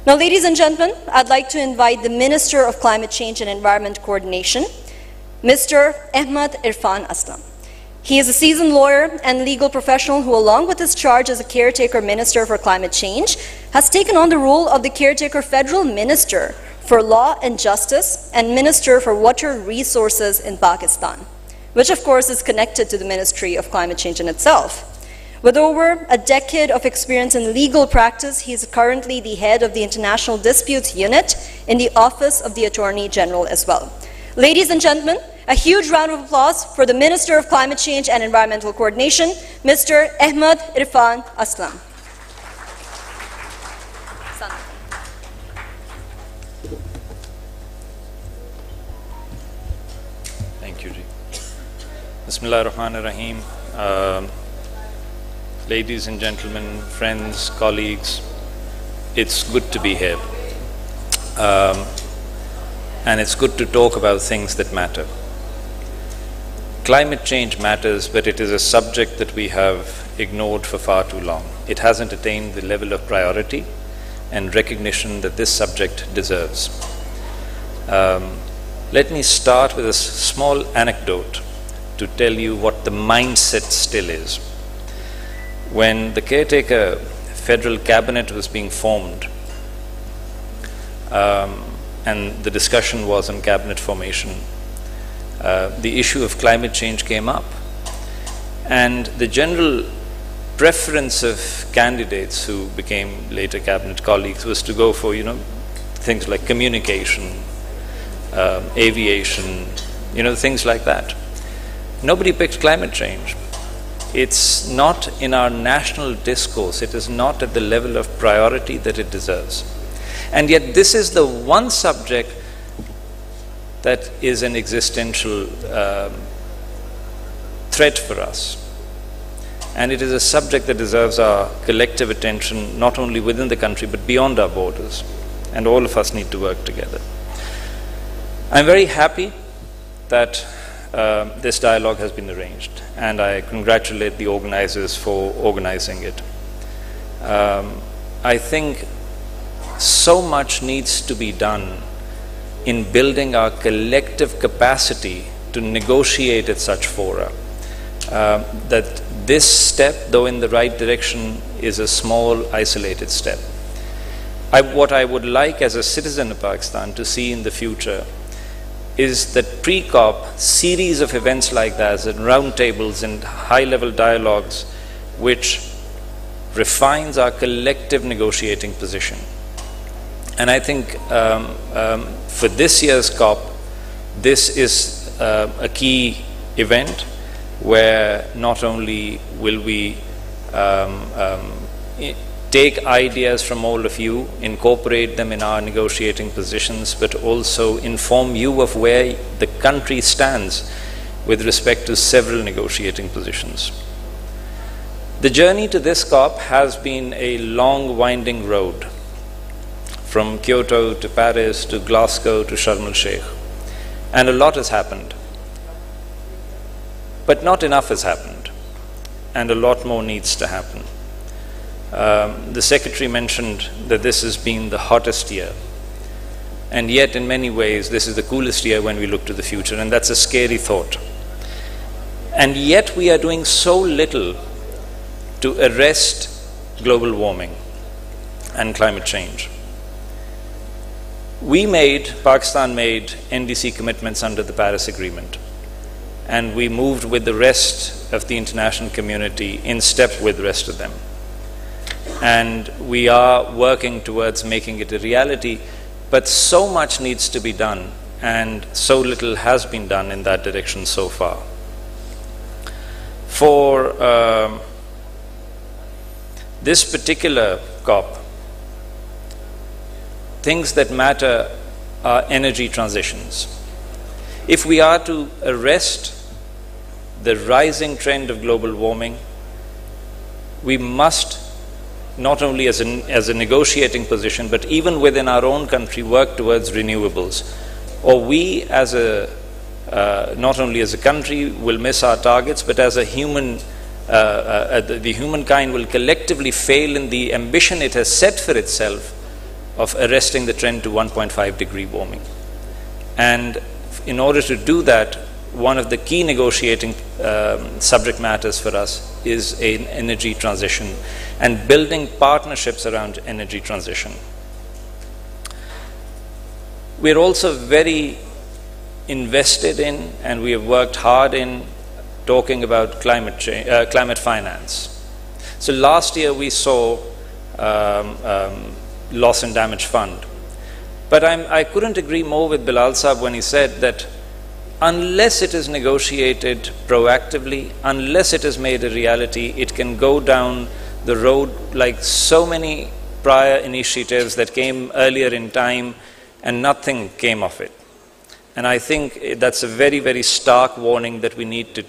Now, ladies and gentlemen, I'd like to invite the Minister of Climate Change and Environment Coordination, Mr. Ahmed Irfan Aslam. He is a seasoned lawyer and legal professional who, along with his charge as a caretaker minister for climate change, has taken on the role of the caretaker federal minister for law and justice and minister for water resources in Pakistan, which of course is connected to the Ministry of Climate Change in itself. With over a decade of experience in legal practice, he is currently the head of the International Disputes Unit in the Office of the Attorney General as well. Ladies and gentlemen, a huge round of applause for the Minister of Climate Change and Environmental Coordination, Mr. Ahmed Irfan Aslam. Thank you, Ji. Bismillah ar-Rahman ar-Rahim. Ladies and gentlemen, friends, colleagues, it's good to be here. And it's good to talk about things that matter. Climate change matters, but it is a subject that we have ignored for far too long. It hasn't attained the level of priority and recognition that this subject deserves. Let me start with a small anecdote to tell you what the mindset still is. When the caretaker federal cabinet was being formed, and the discussion was on cabinet formation, the issue of climate change came up. And the general preference of candidates who became later cabinet colleagues was to go for, things like communication, aviation, things like that. Nobody picked climate change. It's not in our national discourse. It is not at the level of priority that it deserves. And yet this is the one subject that is an existential threat for us. And it is a subject that deserves our collective attention, not only within the country, but beyond our borders. And all of us need to work together. I'm very happy that this dialogue has been arranged, and I congratulate the organizers for organizing it. I think so much needs to be done in building our collective capacity to negotiate at such fora. That this step, though in the right direction, is a small, isolated step. What I would like as a citizen of Pakistan to see in the future is that pre-COP series of events like that, and roundtables and high-level dialogues, which refines our collective negotiating position. And I think for this year's COP, this is a key event where not only will we take ideas from all of you, incorporate them in our negotiating positions, but also inform you of where the country stands with respect to several negotiating positions. The journey to this COP has been a long, winding road, from Kyoto to Paris to Glasgow to Sharm el-Sheikh, and a lot has happened. But not enough has happened, and a lot more needs to happen. The Secretary mentioned that this has been the hottest year, and yet in many ways this is the coolest year when we look to the future, and that's a scary thought. And yet we are doing so little to arrest global warming and climate change. Pakistan made NDC commitments under the Paris Agreement, and we moved with the rest of the international community in step with the rest of them. And we are working towards making it a reality, but so much needs to be done, and so little has been done in that direction so far. For this particular COP, things that matter are energy transitions. If we are to arrest the rising trend of global warming, we must, not only as a negotiating position, but even within our own country, work towards renewables. Or we, as not only as a country, will miss our targets, but as a the humankind will collectively fail in the ambition it has set for itself of arresting the trend to 1.5 degree warming. And in order to do that, one of the key negotiating subject matters for us is an energy transition and building partnerships around energy transition. We're also very invested in, and we have worked hard in, talking about climate change, climate finance. So last year we saw loss and damage fund. But I couldn't agree more with Bilal Saab when he said that unless it is negotiated proactively, unless it is made a reality, it can go down the road like so many prior initiatives that came earlier in time and nothing came of it. And I think that's a very, very stark warning that we need to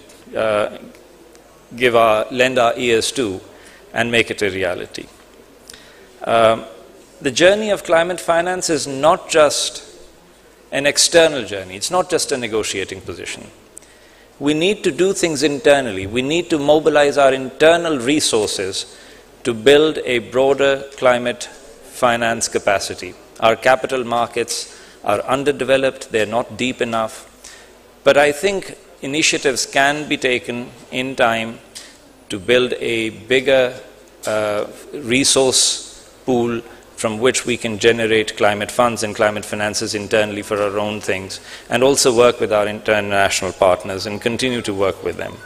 lend our ears to and make it a reality. The journey of climate finance is not just an external journey. It's not just a negotiating position. We need to do things internally. We need to mobilize our internal resources to build a broader climate finance capacity. Our capital markets are underdeveloped. They're not deep enough. But I think initiatives can be taken in time to build a bigger resource pool from which we can generate climate funds and climate finances internally for our own things, and also work with our international partners and continue to work with them.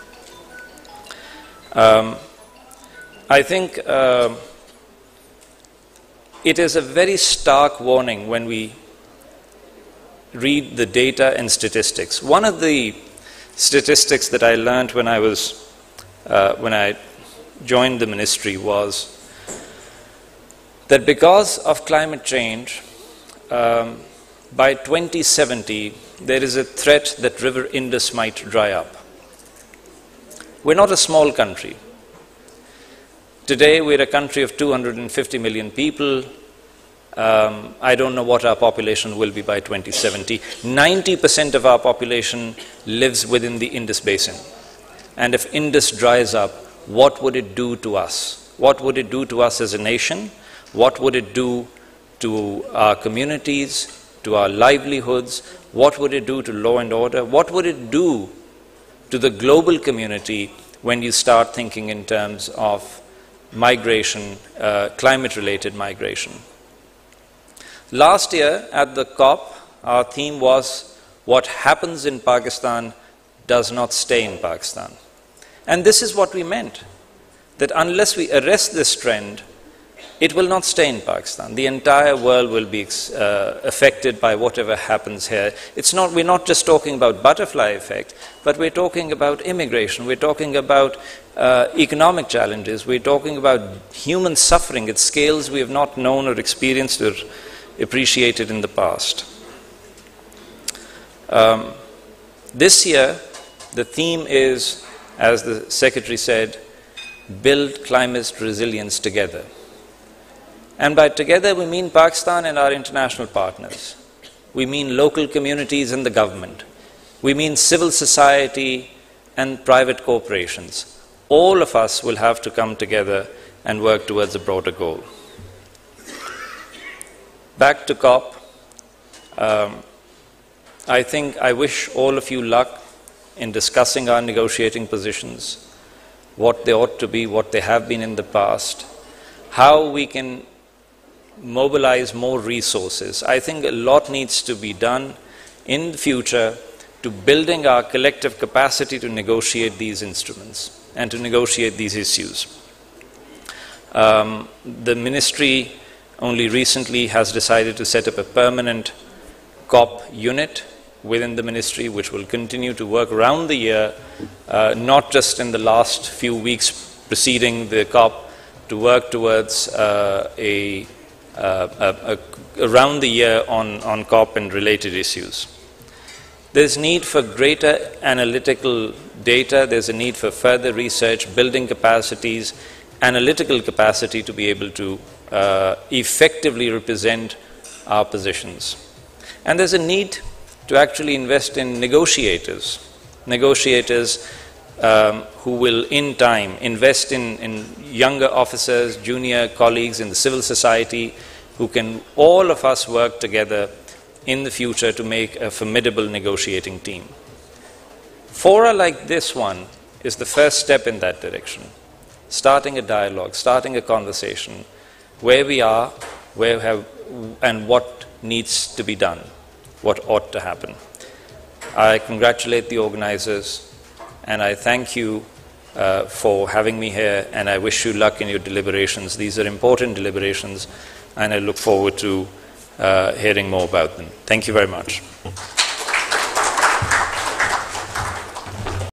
I think it is a very stark warning when we read the data and statistics. One of the statistics that I learned when I joined the ministry was that because of climate change, by 2070, there is a threat that River Indus might dry up. We're not a small country. Today, we're a country of 250 million people. I don't know what our population will be by 2070. 90% of our population lives within the Indus Basin. And if Indus dries up, what would it do to us? What would it do to us as a nation? What would it do to our communities, to our livelihoods? What would it do to law and order? What would it do to the global community when you start thinking in terms of migration, climate-related migration? Last year at the COP, our theme was, what happens in Pakistan does not stay in Pakistan. And this is what we meant, that unless we arrest this trend, it will not stay in Pakistan. The entire world will be affected by whatever happens here. We're not just talking about butterfly effect, but we're talking about immigration. We're talking about economic challenges. We're talking about human suffering at scales we have not known or experienced or appreciated in the past. This year, the theme is, as the Secretary said, build climate resilience together. And by together, we mean Pakistan and our international partners. We mean local communities and the government. We mean civil society and private corporations. All of us will have to come together and work towards a broader goal. Back to COP. I wish all of you luck in discussing our negotiating positions, what they ought to be, what they have been in the past, how we can mobilize more resources. I think a lot needs to be done in the future to building our collective capacity to negotiate these instruments and to negotiate these issues. The ministry only recently has decided to set up a permanent COP unit within the ministry, which will continue to work around the year, not just in the last few weeks preceding the COP, to work towards around the year on COP and related issues. There's need for greater analytical data. There's a need for further research, building capacities, analytical capacity to be able to effectively represent our positions. And there's a need to actually invest in negotiators who will in time invest in younger officers, junior colleagues in the civil society, who can all of us work together in the future to make a formidable negotiating team. Fora like this one is the first step in that direction. Starting a dialogue, starting a conversation, where we are, and what needs to be done, what ought to happen. I congratulate the organizers, and I thank you for having me here, and I wish you luck in your deliberations. These are important deliberations, and I look forward to hearing more about them. Thank you very much.